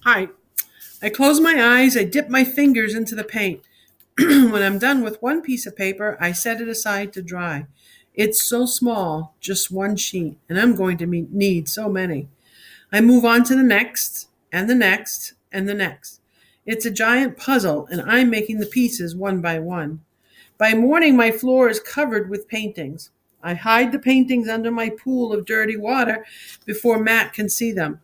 Hi. I close my eyes, I dip my fingers into the paint. When I'm done with one piece of paper, I set it aside to dry. It's so small, just one sheet, and I'm going to need so many. I move on to the next, and the next, and the next. It's a giant puzzle, and I'm making the pieces one by one. By morning, my floor is covered with paintings. I hide the paintings under my pool of dirty water before Matt can see them.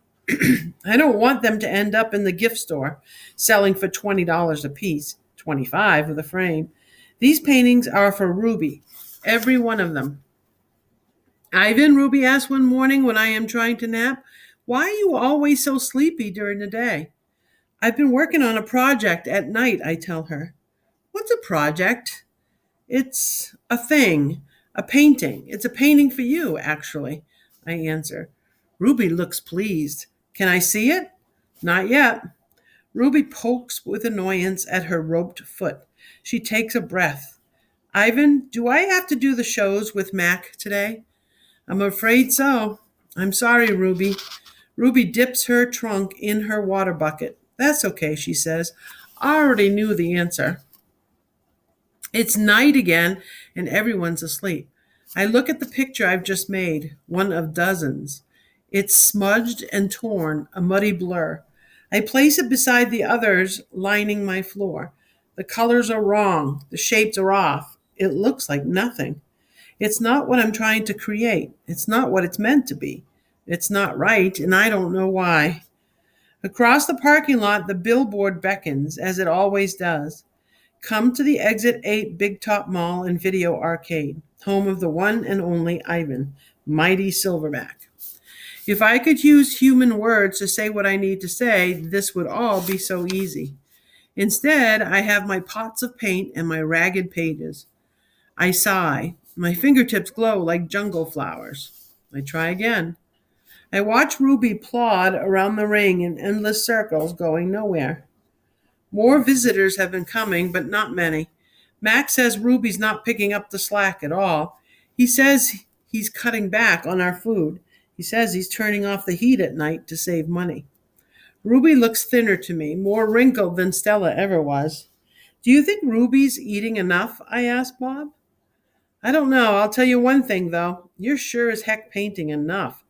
I don't want them to end up in the gift store selling for $20 a piece, 25 with a frame. These paintings are for Ruby, every one of them. Ivan, Ruby asked one morning when I am trying to nap, why are you always so sleepy during the day? I've been working on a project at night, I tell her. What's a project? It's a thing, a painting. It's a painting for you, actually, I answer. Ruby looks pleased. Can I see it? Not yet. Ruby pokes with annoyance at her roped foot. She takes a breath. Ivan, do I have to do the shows with Mac today? I'm afraid so. I'm sorry, Ruby. Ruby dips her trunk in her water bucket. That's okay, she says. I already knew the answer. It's night again, and everyone's asleep. I look at the picture I've just made, one of dozens. It's smudged and torn, a muddy blur. I place it beside the others lining my floor. The colors are wrong, the shapes are off. It looks like nothing. It's not what I'm trying to create. It's not what it's meant to be. It's not right, and I don't know why. Across the parking lot, the billboard beckons, as it always does. Come to the Exit 8 Big Top Mall and Video Arcade, home of the one and only Ivan, mighty Silverback. If I could use human words to say what I need to say, this would all be so easy. Instead, I have my pots of paint and my ragged pages. I sigh. My fingertips glow like jungle flowers. I try again. I watch Ruby plod around the ring in endless circles, going nowhere. More visitors have been coming, but not many. Max says Ruby's not picking up the slack at all. He says he's cutting back on our food. He says he's turning off the heat at night to save money. Ruby looks thinner to me, more wrinkled than Stella ever was. Do you think Ruby's eating enough? I asked Bob. I don't know. I'll tell you one thing, though. You're sure as heck painting enough.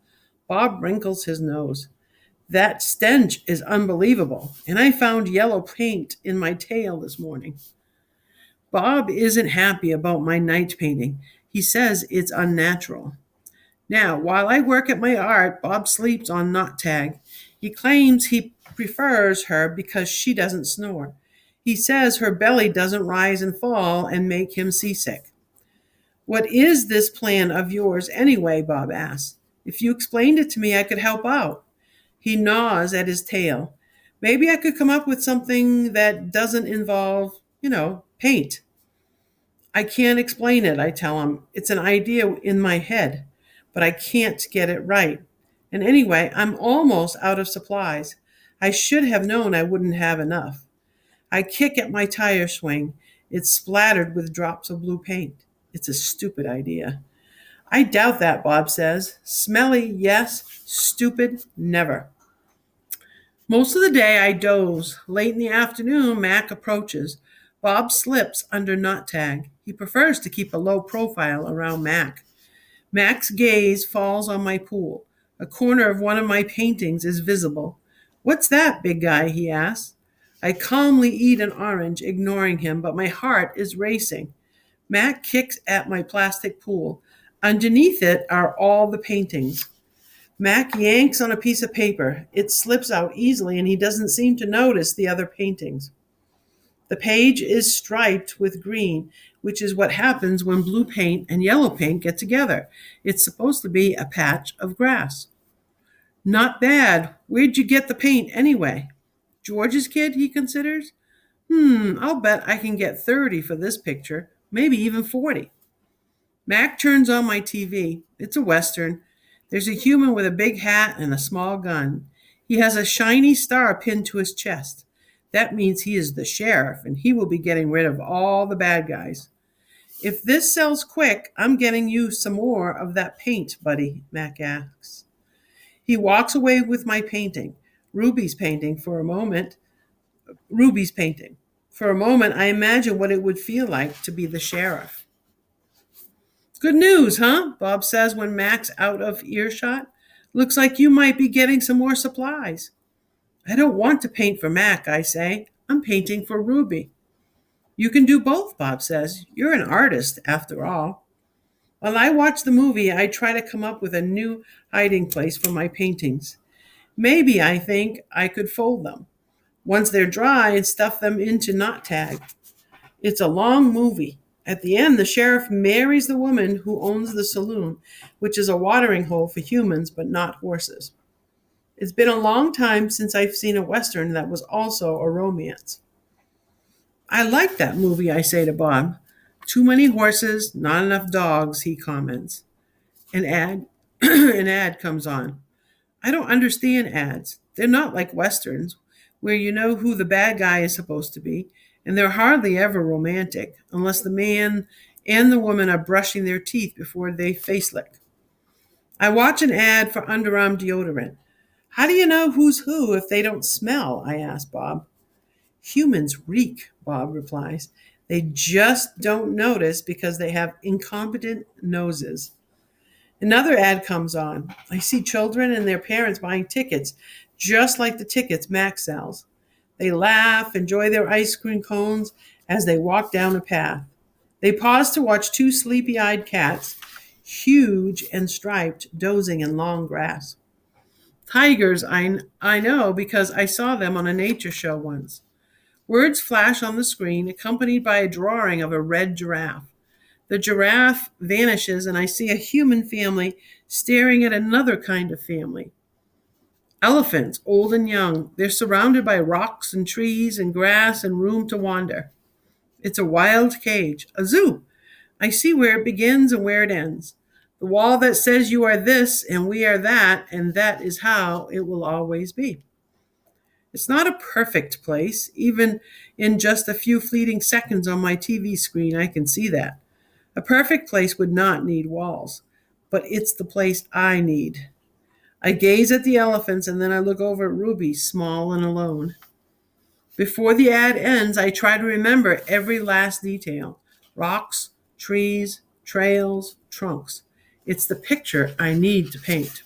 Bob wrinkles his nose. That stench is unbelievable, and I found yellow paint in my tail this morning. Bob isn't happy about my night painting. He says it's unnatural. Now, while I work at my art, Bob sleeps on Knot Tag. He claims he prefers her because she doesn't snore. He says her belly doesn't rise and fall and make him seasick. What is this plan of yours anyway? Bob asks. If you explained it to me, I could help out. He gnaws at his tail. Maybe I could come up with something that doesn't involve, paint. I can't explain it, I tell him. It's an idea in my head, but I can't get it right. And anyway, I'm almost out of supplies. I should have known I wouldn't have enough. I kick at my tire swing. It's splattered with drops of blue paint. It's a stupid idea. I doubt that, Bob says. Smelly, yes. Stupid, never. Most of the day I doze. Late in the afternoon, Mac approaches. Bob slips under Knot Tag. He prefers to keep a low profile around Mac. Mac's gaze falls on my pool. A corner of one of my paintings is visible. What's that, big guy? He asks. I calmly eat an orange, ignoring him, but my heart is racing. Mac kicks at my plastic pool. Underneath it are all the paintings. Mac yanks on a piece of paper. It slips out easily, and he doesn't seem to notice the other paintings. The page is striped with green, which is what happens when blue paint and yellow paint get together. It's supposed to be a patch of grass. Not bad. Where'd you get the paint anyway? George's kid, he considers. I'll bet I can get 30 for this picture, maybe even 40. Mac turns on my TV. It's a Western. There's a human with a big hat and a small gun. He has a shiny star pinned to his chest. That means he is the sheriff, and he will be getting rid of all the bad guys. If this sells quick, I'm getting you some more of that paint, buddy, Mac asks. He walks away with my painting. Ruby's painting for a moment. Ruby's painting. For a moment, I imagine what it would feel like to be the sheriff. Good news, huh? Bob says when Mac's out of earshot. Looks like you might be getting some more supplies. I don't want to paint for Mac, I say. I'm painting for Ruby. You can do both, Bob says. You're an artist, after all. While I watch the movie, I try to come up with a new hiding place for my paintings. Maybe I think I could fold them once they're dry and stuff them into knot tag. It's a long movie. At the end, the sheriff marries the woman who owns the saloon, which is a watering hole for humans but not horses. It's been a long time since I've seen a Western that was also a romance. I like that movie, I say to Bob. Too many horses, not enough dogs, he comments. An ad an ad comes on. I don't understand ads. They're not like westerns, where you know who the bad guy is supposed to be, and they're hardly ever romantic, unless the man and the woman are brushing their teeth before they face lick. I watch an ad for underarm deodorant. How do you know who's who if they don't smell? I ask Bob. Humans reek, Bob replies. They just don't notice because they have incompetent noses. Another ad comes on. I see children and their parents buying tickets, just like the tickets Mac sells. They laugh, enjoy their ice cream cones as they walk down a path. They pause to watch two sleepy eyed cats, huge and striped, dozing in long grass. Tigers, I know because I saw them on a nature show once. Words flash on the screen, accompanied by a drawing of a red giraffe. The giraffe vanishes, and I see a human family staring at another kind of family. Elephants, old and young. They're surrounded by rocks and trees and grass and room to wander. It's a wild cage, a zoo. I see where it begins and where it ends. The wall that says you are this and we are that, and that is how it will always be. It's not a perfect place. Even in just a few fleeting seconds on my TV screen, I can see that. A perfect place would not need walls, but it's the place I need. I gaze at the elephants and then I look over at Ruby, small and alone. Before the ad ends, I try to remember every last detail: rocks, trees, trails, trunks. It's the picture I need to paint.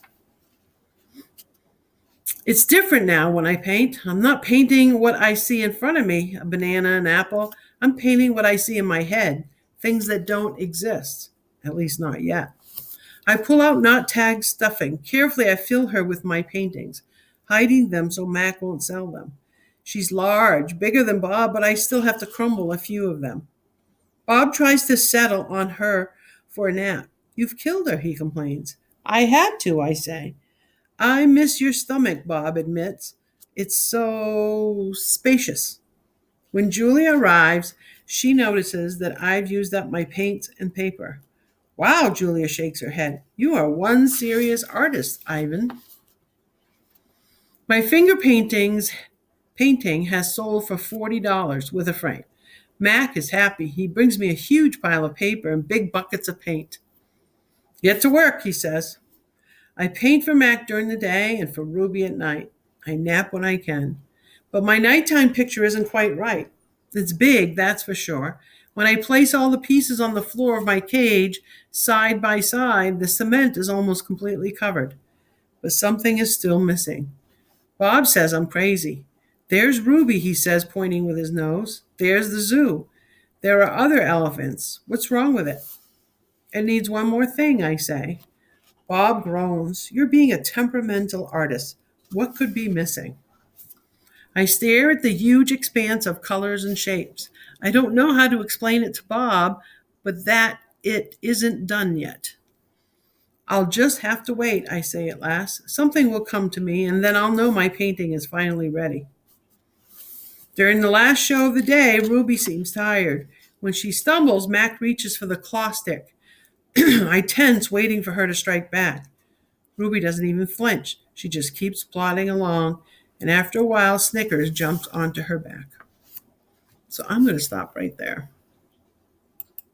It's different now when I paint. I'm not painting what I see in front of me, a banana, an apple. I'm painting what I see in my head, things that don't exist, at least not yet. I pull out knot tag stuffing. Carefully, I fill her with my paintings, hiding them so Mac won't sell them. She's large, bigger than Bob, but I still have to crumble a few of them. Bob tries to settle on her for a nap. You've killed her, he complains. I had to, I say. I miss your stomach, Bob admits. It's so spacious. When Julia arrives, she notices that I've used up my paints and paper. Wow, Julia shakes her head. You are one serious artist, Ivan. My painting has sold for $40 with a frame. Mac is happy. He brings me a huge pile of paper and big buckets of paint. Get to work, he says. I paint for Mac during the day and for Ruby at night. I nap when I can. But my nighttime picture isn't quite right. It's big, that's for sure. When I place all the pieces on the floor of my cage, side by side, the cement is almost completely covered. But something is still missing. Bob says I'm crazy. There's Ruby, he says, pointing with his nose. There's the zoo. There are other elephants. What's wrong with it? It needs one more thing, I say. Bob groans. You're being a temperamental artist. What could be missing? I stare at the huge expanse of colors and shapes. I don't know how to explain it to Bob, but that it isn't done yet. I'll just have to wait, I say at last. Something will come to me, and then I'll know my painting is finally ready. During the last show of the day, Ruby seems tired. When she stumbles, Mac reaches for the claw stick. I tense, waiting for her to strike back. Ruby doesn't even flinch. She just keeps plodding along, and after a while, Snickers jumps onto her back. So I'm going to stop right there.